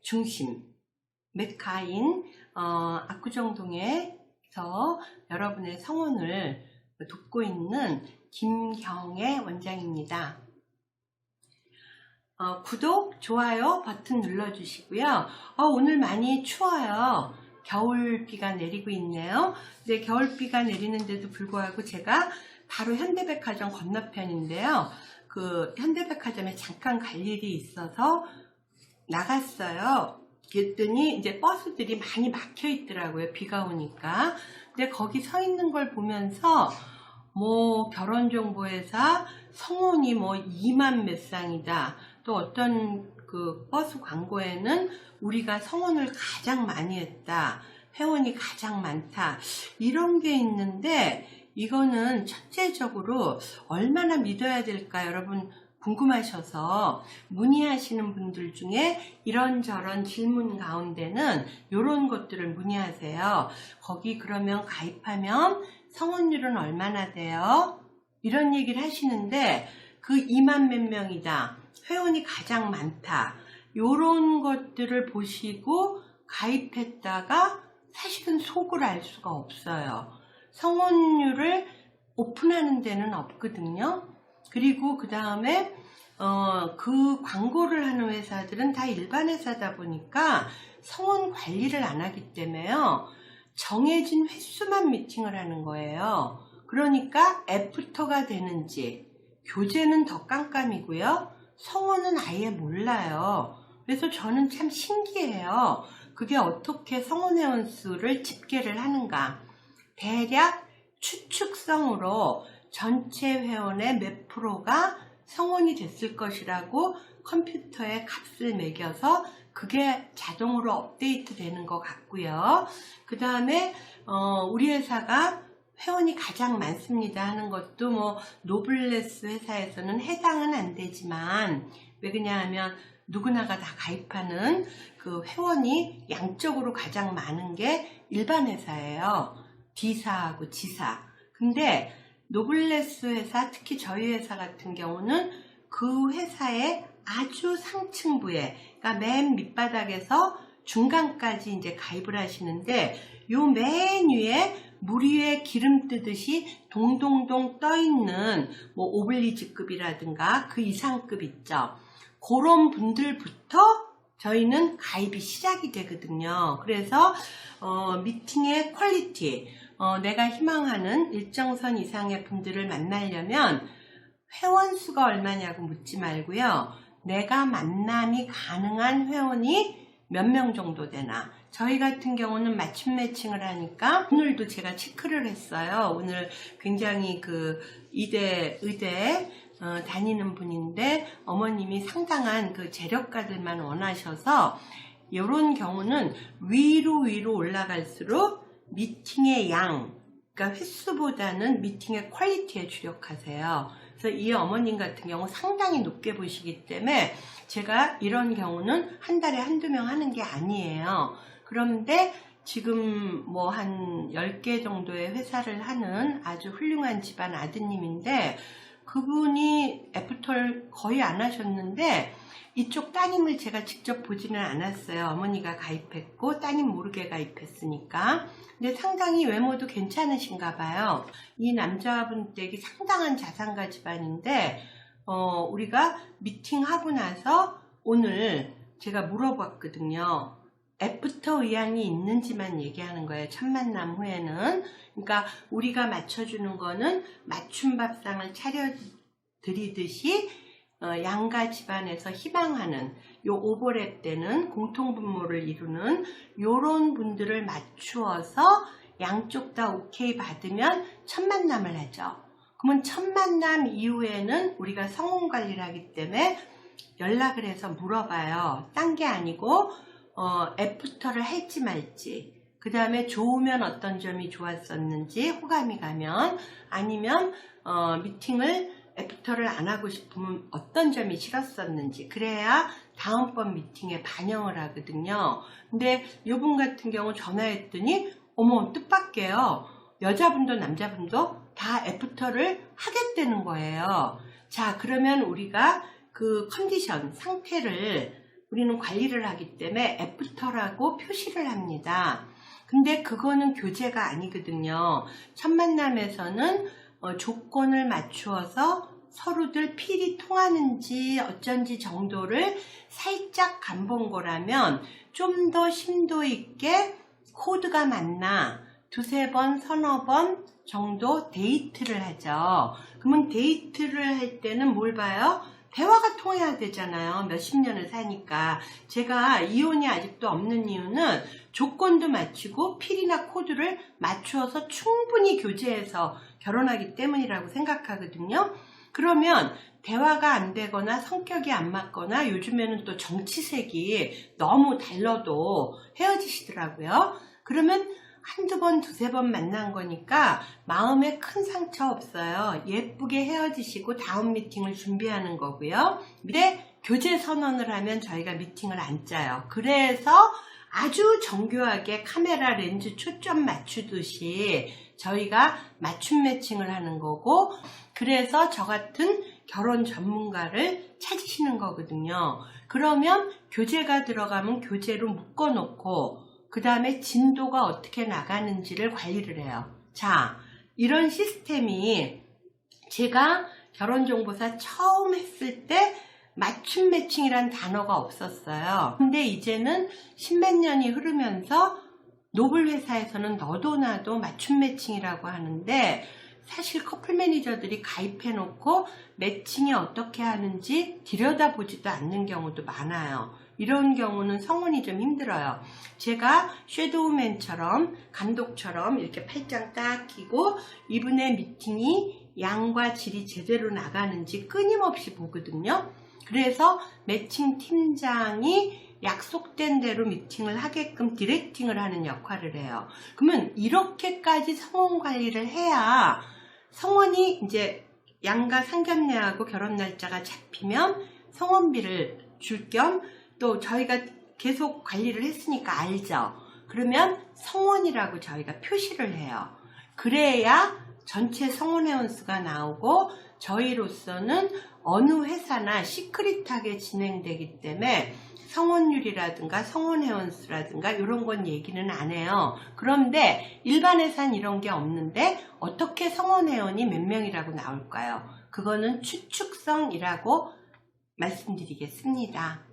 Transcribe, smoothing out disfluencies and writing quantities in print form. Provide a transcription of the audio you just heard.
중심, 메카인 압구정동에서 여러분의 성원을 돕고 있는 김경애 원장입니다. 구독, 좋아요 버튼 눌러주시고요. 오늘 많이 추워요. 겨울비가 내리고 있네요. 근데 겨울비가 내리는데도 불구하고 제가 바로 현대백화점 건너편인데요. 그 현대백화점에 잠깐 갈 일이 있어서 나갔어요. 그랬더니 이제 버스들이 많이 막혀 있더라고요. 비가 오니까. 근데 거기 서 있는 걸 보면서 뭐 결혼정보회사 성원이 뭐 2만 몇 쌍이다. 또 어떤 그 버스 광고에는 우리가 성원을 가장 많이 했다. 회원이 가장 많다. 이런 게 있는데 이거는 첫째적으로 얼마나 믿어야 될까 여러분 궁금하셔서 문의하시는 분들 중에 이런저런 질문 가운데는 이런 것들을 문의하세요. 거기 그러면 가입하면 성원율은 얼마나 돼요? 이런 얘기를 하시는데 그 2만 몇 명이다. 회원이 가장 많다. 이런 것들을 보시고 가입했다가 사실은 속을 알 수가 없어요. 성원율을 오픈하는 데는 없거든요. 그리고 그 다음에 그 광고를 하는 회사들은 다 일반 회사다 보니까 성원 관리를 안 하기 때문에요. 정해진 횟수만 미팅을 하는 거예요. 그러니까 애프터가 되는지 교재는 더 깜깜이고요. 성원은 아예 몰라요. 그래서 저는 참 신기해요. 그게 어떻게 성원 회원 수를 집계를 하는가. 대략 추측성으로 전체 회원의 몇 프로가 성원이 됐을 것이라고 컴퓨터에 값을 매겨서 그게 자동으로 업데이트 되는 것 같고요. 그 다음에 우리 회사가 회원이 가장 많습니다 하는 것도 뭐 노블레스 회사에서는 해당은 안 되지만 왜 그냐 하면 누구나가 다 가입하는 그 회원이 양적으로 가장 많은 게 일반 회사예요. D사하고 G사. 근데 노블레스 회사, 특히 저희 회사 같은 경우는 그 회사의 아주 상층부에, 그러니까 맨 밑바닥에서 중간까지 이제 가입을 하시는데 요 맨 위에 물 위에 기름 뜨듯이 동동동 떠있는 뭐 오블리지급이라든가 그 이상급 있죠. 그런 분들부터 저희는 가입이 시작이 되거든요. 그래서 미팅의 퀄리티, 내가 희망하는 일정선 이상의 분들을 만나려면 회원 수가 얼마냐고 묻지 말고요. 내가 만남이 가능한 회원이 몇 명 정도 되나. 저희 같은 경우는 맞춤 매칭을 하니까 오늘도 제가 체크를 했어요. 오늘 굉장히 그 의대 다니는 분인데 어머님이 상당한 그 재력가들만 원하셔서 이런 경우는 위로 올라갈수록 미팅의 양, 그러니까 횟수보다는 미팅의 퀄리티에 주력하세요. 그래서 이 어머님 같은 경우 상당히 높게 보시기 때문에 제가 이런 경우는 한 달에 한두 명 하는 게 아니에요. 그런데 지금 뭐 한 10개 정도의 회사를 하는 아주 훌륭한 집안 아드님인데 그분이 애프터를 거의 안 하셨는데 이쪽 따님을 제가 직접 보지는 않았어요. 어머니가 가입했고 따님 모르게 가입했으니까. 근데 상당히 외모도 괜찮으신가 봐요. 이 남자분 댁이 상당한 자산가 집안인데 우리가 미팅하고 나서 오늘 제가 물어봤거든요. 애프터 의향이 있는지만 얘기하는 거예요. 첫 만남 후에는. 그러니까 우리가 맞춰주는 거는 맞춤밥상을 차려드리듯이 양가 집안에서 희망하는 요 오버랩 되는 공통분모를 이루는 요런 분들을 맞추어서 양쪽 다 오케이 받으면 첫 만남을 하죠. 그러면 첫 만남 이후에는 우리가 성원 관리를 하기 때문에 연락을 해서 물어봐요. 딴 게 아니고 애프터를 할지 말지, 그 다음에 좋으면 어떤 점이 좋았었는지, 호감이 가면, 아니면 미팅을 애프터를 안 하고 싶으면 어떤 점이 싫었었는지, 그래야 다음번 미팅에 반영을 하거든요. 근데 이분 같은 경우 전화했더니 어머 뜻밖에요. 여자분도 남자분도 다 애프터를 하겠다는 거예요. 자, 그러면 우리가 그 컨디션, 상태를 우리는 관리를 하기 때문에 애프터라고 표시를 합니다. 근데 그거는 교제가 아니거든요. 첫 만남에서는 조건을 맞추어서 서로들 필이 통하는지 어쩐지 정도를 살짝 간본 거라면 좀 더 심도 있게 코드가 맞나 두세 번, 서너 번 정도 데이트를 하죠. 그러면 데이트를 할 때는 뭘 봐요? 대화가 통해야 되잖아요. 몇십 년을 사니까. 제가 이혼이 아직도 없는 이유는 조건도 맞추고 필이나 코드를 맞추어서 충분히 교제해서 결혼하기 때문이라고 생각하거든요. 그러면 대화가 안 되거나 성격이 안 맞거나 요즘에는 또 정치색이 너무 달라도 헤어지시더라고요. 그러면 한두 번, 두세 번 만난 거니까 마음에 큰 상처 없어요. 예쁘게 헤어지시고 다음 미팅을 준비하는 거고요. 근데 교제 선언을 하면 저희가 미팅을 안 짜요. 그래서 아주 정교하게 카메라 렌즈 초점 맞추듯이 저희가 맞춤 매칭을 하는 거고, 그래서 저 같은 결혼 전문가를 찾으시는 거거든요. 그러면 교제가 들어가면 교제로 묶어놓고 그 다음에 진도가 어떻게 나가는지를 관리를 해요. 자, 이런 시스템이 제가 결혼정보사 처음 했을 때 맞춤 매칭이란 단어가 없었어요. 근데 이제는 십몇 년이 흐르면서 노블 회사에서는 너도 나도 맞춤 매칭이라고 하는데, 사실 커플 매니저들이 가입해 놓고 매칭이 어떻게 하는지 들여다보지도 않는 경우도 많아요. 이런 경우는 성혼이 좀 힘들어요. 제가 섀도우맨처럼 감독처럼 이렇게 팔짱 딱 끼고 이분의 미팅이 양과 질이 제대로 나가는지 끊임없이 보거든요. 그래서 매칭 팀장이 약속된 대로 미팅을 하게끔 디렉팅을 하는 역할을 해요. 그러면 이렇게까지 성혼 관리를 해야 성혼이 이제 양가 상견례하고 결혼 날짜가 잡히면 성혼비를 줄 겸 또 저희가 계속 관리를 했으니까 알죠. 그러면 성혼이라고 저희가 표시를 해요. 그래야 전체 성혼 회원수가 나오고 저희로서는 어느 회사나 시크릿하게 진행되기 때문에 성혼율이라든가 성혼 회원수라든가 이런 건 얘기는 안 해요. 그런데 일반 회사는 이런 게 없는데 어떻게 성혼 회원이 몇 명이라고 나올까요? 그거는 추측성이라고 말씀드리겠습니다.